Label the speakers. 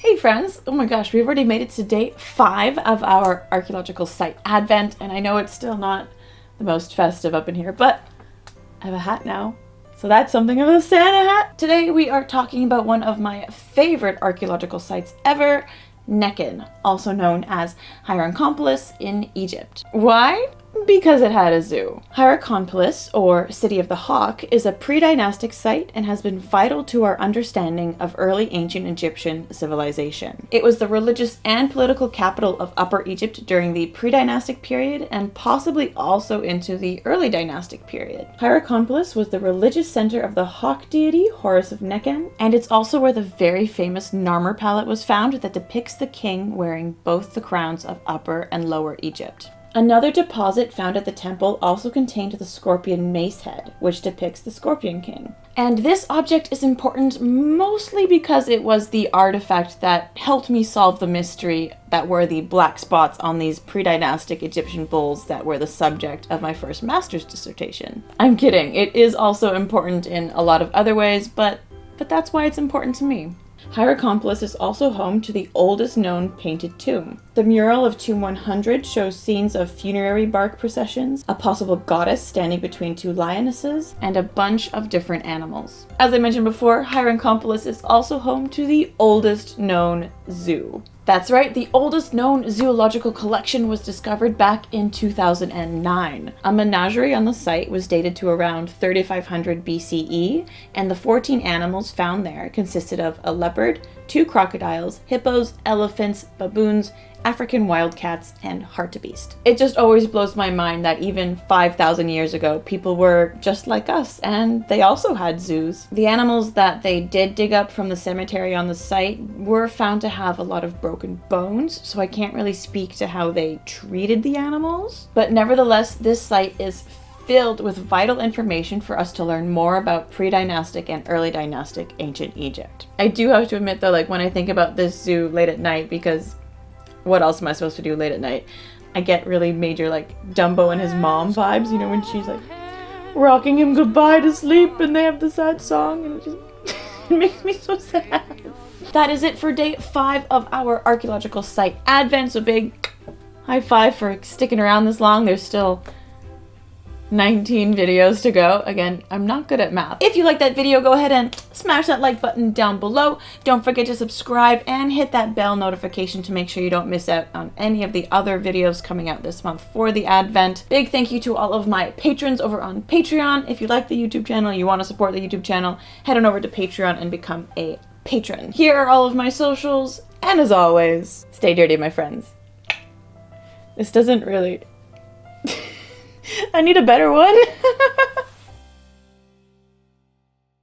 Speaker 1: Hey friends! Oh my gosh, we've already made it to day 5 of our Archaeological Site Advent, and I know it's still not the most festive up in here, but I have a hat now, so that's something of a Santa hat! Today we are talking about one of my favorite archaeological sites ever, Nekhen, also known as Hierakonpolis in Egypt. Why? Because it had a zoo. Hierakonpolis, or City of the Hawk, is a pre-dynastic site and has been vital to our understanding of early ancient Egyptian civilization. It was the religious and political capital of Upper Egypt during the pre-dynastic period and possibly also into the early dynastic period. Hierakonpolis was the religious center of the hawk deity Horus of Nekhen, and it's also where the very famous Narmer Palette was found that depicts the king wearing both the crowns of Upper and Lower Egypt. Another deposit found at the temple also contained the Scorpion Macehead, which depicts the Scorpion King. And this object is important mostly because it was the artifact that helped me solve the mystery that were the black spots on these pre-dynastic Egyptian bulls that were the subject of my first master's dissertation. I'm kidding, it is also important in a lot of other ways, but that's why it's important to me. Hierakonpolis is also home to the oldest known painted tomb. The mural of Tomb 100 shows scenes of funerary bark processions, a possible goddess standing between two lionesses, and a bunch of different animals. As I mentioned before, Hierakonpolis is also home to the oldest known zoo. That's right, the oldest known zoological collection was discovered back in 2009. A menagerie on the site was dated to around 3500 BCE, and the 14 animals found there consisted of a leopard, 2 crocodiles, hippos, elephants, baboons, African wildcats, and hartebeest. It just always blows my mind that even 5,000 years ago, people were just like us, and they also had zoos. The animals that they did dig up from the cemetery on the site were found to have a lot of broken bones, so I can't really speak to how they treated the animals. But nevertheless, this site is filled with vital information for us to learn more about pre-dynastic and early dynastic ancient Egypt. I do have to admit though, like when I think about this zoo late at night, because what else am I supposed to do late at night? I get really major like Dumbo and his mom vibes, you know, when she's like rocking him goodbye to sleep and they have the sad song and it just it makes me so sad. That is it for day 5 of our Archaeological Site Advent. So big high five for sticking around this long. There's still 19 videos to go. Again, I'm not good at math. If you like that video, go ahead and smash that like button down below. Don't forget to subscribe and hit that bell notification to make sure you don't miss out on any of the other videos coming out this month for the Advent. Big thank you to all of my patrons over on Patreon. If you like the YouTube channel, you want to support the YouTube channel, head on over to Patreon and become a patron. Here are all of my socials, and as always, stay dirty, my friends. This doesn't really... I need a better one.